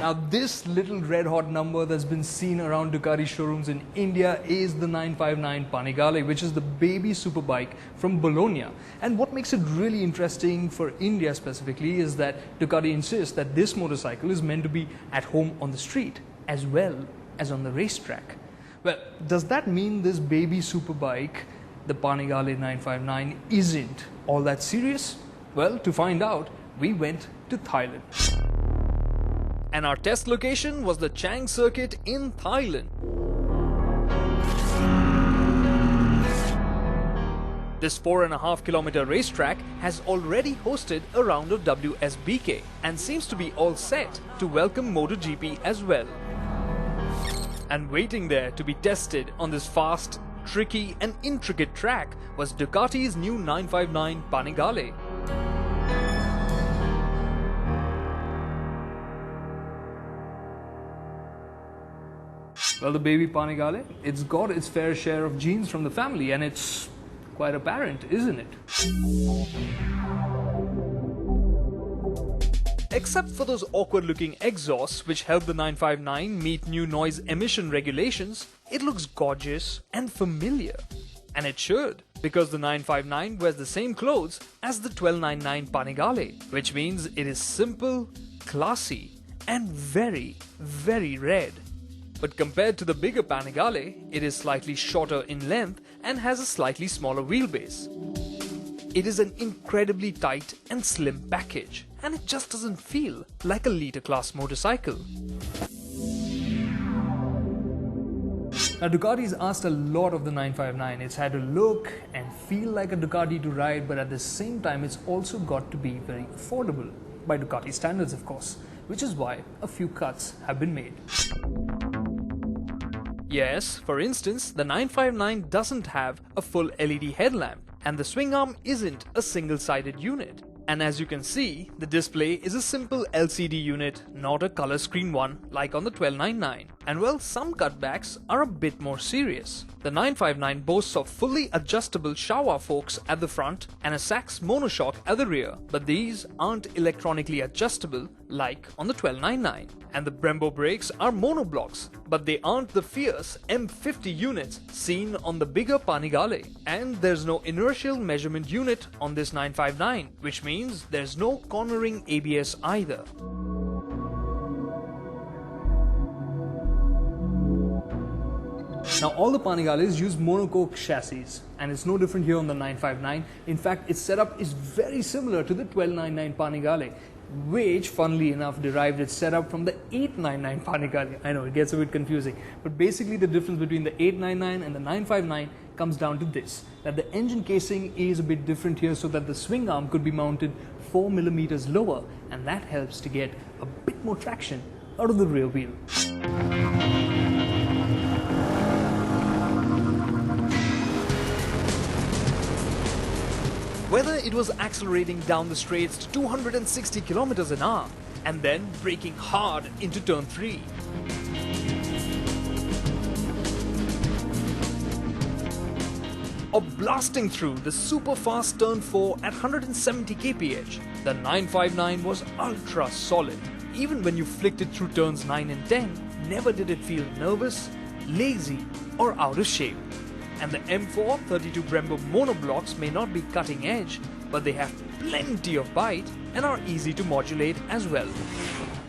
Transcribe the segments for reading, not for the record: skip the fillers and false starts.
Now this little red hot number that's been seen around Ducati showrooms in India is the 959 Panigale, which is the baby superbike from Bologna. And what makes it really interesting for India specifically is that Ducati insists that this motorcycle is meant to be at home on the street as well as on the racetrack. Well, does that mean this baby superbike, the Panigale 959, isn't all that serious? Well, to find out, we went to Thailand. And our test location was the Chang circuit in Thailand. This 4.5 kilometer racetrack has already hosted a round of WSBK and seems to be all set to welcome MotoGP as well. And waiting there to be tested on this fast, tricky and intricate track was Ducati's new 959 Panigale. Well, the baby Panigale, it's got its fair share of genes from the family, and it's quite apparent, isn't it? Except for those awkward looking exhausts which help the 959 meet new noise emission regulations, it looks gorgeous and familiar. And it should, because the 959 wears the same clothes as the 1299 Panigale, which means it is simple, classy and very, very red. But compared to the bigger Panigale, it is slightly shorter in length and has a slightly smaller wheelbase. It is an incredibly tight and slim package, and it just doesn't feel like a liter class motorcycle. Now Ducati's asked a lot of the 959. It's had to look and feel like a Ducati to ride, but at the same time it's also got to be very affordable, by Ducati standards of course, which is why a few cuts have been made. Yes, for instance, the 959 doesn't have a full LED headlamp and the swing arm isn't a single-sided unit. And as you can see, the display is a simple LCD unit, not a color screen one like on the 1299. And well, some cutbacks are a bit more serious. The 959 boasts of fully adjustable shower forks at the front and a Sachs monoshock at the rear, but these aren't electronically adjustable like on the 1299. And the Brembo brakes are monoblocks, but they aren't the fierce M50 units seen on the bigger Panigale. And there's no inertial measurement unit on this 959, which means there's no cornering ABS either. Now all the Panigales use monocoque chassis, and it's no different here on the 959. In fact, its setup is very similar to the 1299 Panigale, which funnily enough derived its setup from the 899 Panigale. I know it gets a bit confusing, but basically the difference between the 899 and the 959 comes down to this, that the engine casing is a bit different here so that the swing arm could be mounted 4 millimeters lower, and that helps to get a bit more traction out of the rear wheel. Whether it was accelerating down the straights to 260 kilometers an hour and then braking hard into turn 3, or blasting through the super fast turn 4 at 170 kph, the 959 was ultra solid. Even when you flicked it through turns 9 and 10, never did it feel nervous, lazy or out of shape. And the M4 32 Brembo monoblocks may not be cutting edge, but they have plenty of bite and are easy to modulate as well.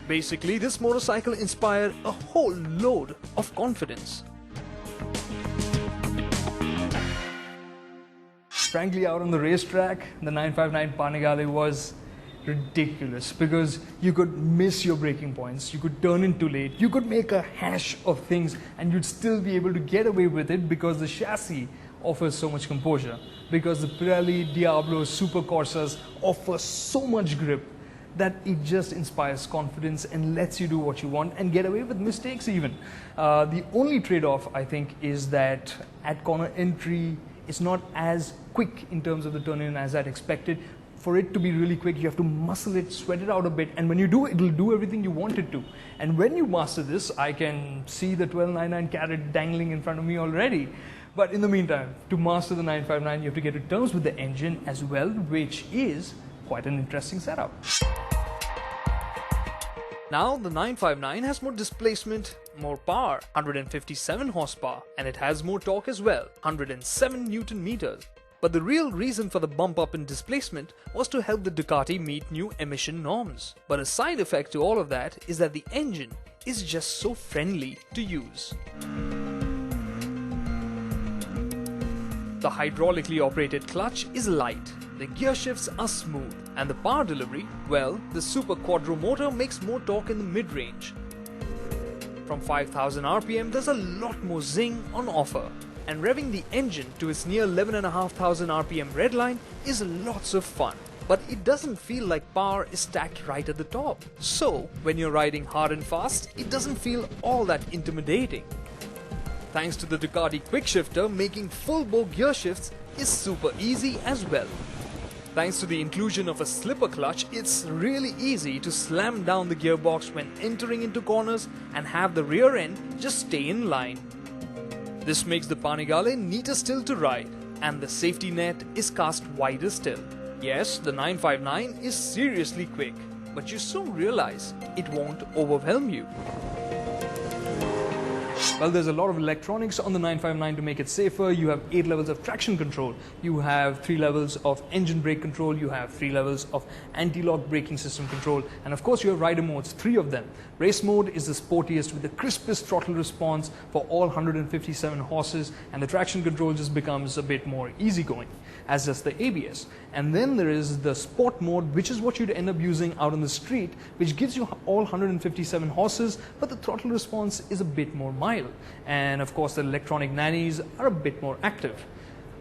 Basically, this motorcycle inspired a whole load of confidence. Frankly, out on the racetrack, the 959 Panigale was ridiculous because you could miss your braking points, you could turn in too late, you could make a hash of things and you'd still be able to get away with it because the chassis offers so much composure, because the Pirelli Diablo Super Corsas offer so much grip that it just inspires confidence and lets you do what you want and get away with mistakes even. The only trade-off I think is that at corner entry it's not as quick in terms of the turn-in as I'd expected. For it to be really quick, you have to muscle it, sweat it out a bit, and when you do, it'll do everything you want it to. And when you master this, I can see the 1299 Carrot dangling in front of me already. But in the meantime, to master the 959, you have to get to terms with the engine as well, which is quite an interesting setup. Now the 959 has more displacement, more power, 157 horsepower, and it has more torque as well, 107 Newton meters. But the real reason for the bump up in displacement was to help the Ducati meet new emission norms. But a side effect to all of that is that the engine is just so friendly to use. The hydraulically operated clutch is light, the gear shifts are smooth, and the power delivery, well, the Super Quattro motor makes more torque in the mid-range. From 5000 RPM, there's a lot more zing on offer. And revving the engine to its near 11,500 RPM redline is lots of fun. But it doesn't feel like power is stacked right at the top. So, when you're riding hard and fast, it doesn't feel all that intimidating. Thanks to the Ducati quickshifter, making full bore gear shifts is super easy as well. Thanks to the inclusion of a slipper clutch, it's really easy to slam down the gearbox when entering into corners and have the rear end just stay in line. This makes the Panigale neater still to ride, and the safety net is cast wider still. Yes, the 959 is seriously quick, but you soon realize it won't overwhelm you. Well, there's a lot of electronics on the 959 to make it safer. You have 8 levels of traction control. You have 3 levels of engine brake control. You have 3 levels of anti-lock braking system control. And of course, you have rider modes, 3 of them. Race mode is the sportiest with the crispest throttle response for all 157 horses. And the traction control just becomes a bit more easygoing, as does the ABS. And then there is the sport mode, which is what you'd end up using out on the street, which gives you all 157 horses, but the throttle response is a bit more mild. And of course, the electronic nannies are a bit more active.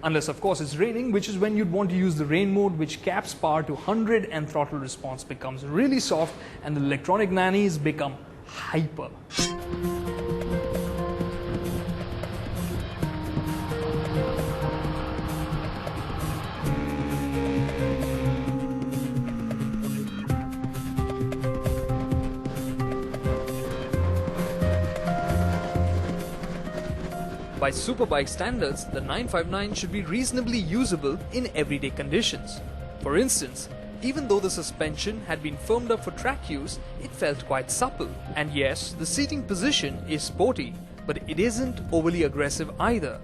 Unless of course it's raining, which is when you'd want to use the rain mode, which caps power to 100 and throttle response becomes really soft and the electronic nannies become hyper. By superbike standards, the 959 should be reasonably usable in everyday conditions. For instance, even though the suspension had been firmed up for track use, it felt quite supple. And yes, the seating position is sporty, but it isn't overly aggressive either.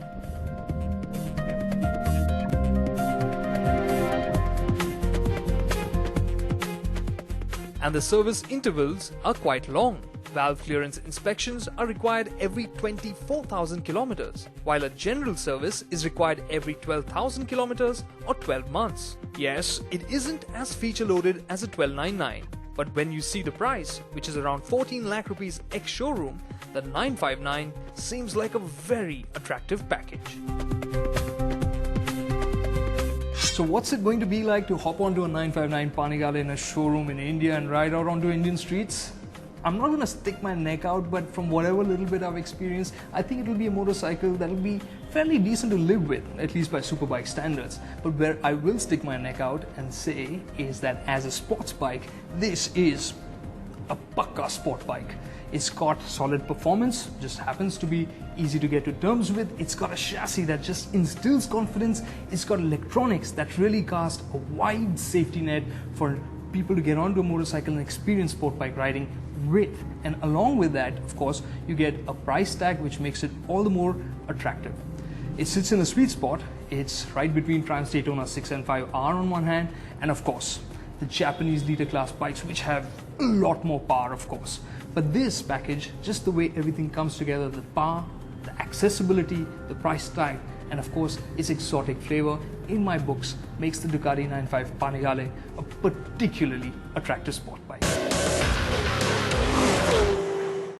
And the service intervals are quite long. Valve clearance inspections are required every 24,000 kilometers, while a general service is required every 12,000 kilometers or 12 months. Yes, it isn't as feature-loaded as a 1299, but when you see the price, which is around 14 lakh rupees ex-showroom, the 959 seems like a very attractive package. So what's it going to be like to hop onto a 959 Panigale in a showroom in India and ride out onto Indian streets? I'm not going to stick my neck out, but from whatever little bit I've experienced, I think it will be a motorcycle that will be fairly decent to live with, at least by superbike standards. But where I will stick my neck out and say is that as a sports bike, this is a pakka sport bike. It's got solid performance, just happens to be easy to get to terms with. It's got a chassis that just instills confidence. It's got electronics that really cast a wide safety net for people to get onto a motorcycle and experience sport bike riding with. And along with that, of course, you get a price tag which makes it all the more attractive. It sits in a sweet spot. It's right between Triumph Daytona 6 and 5R on one hand, and of course the Japanese liter class bikes, which have a lot more power, of course. But this package, just the way everything comes together, the power, the accessibility, the price tag, and of course its exotic flavor, in my books makes the Ducati 995 Panigale a particularly attractive sport bike.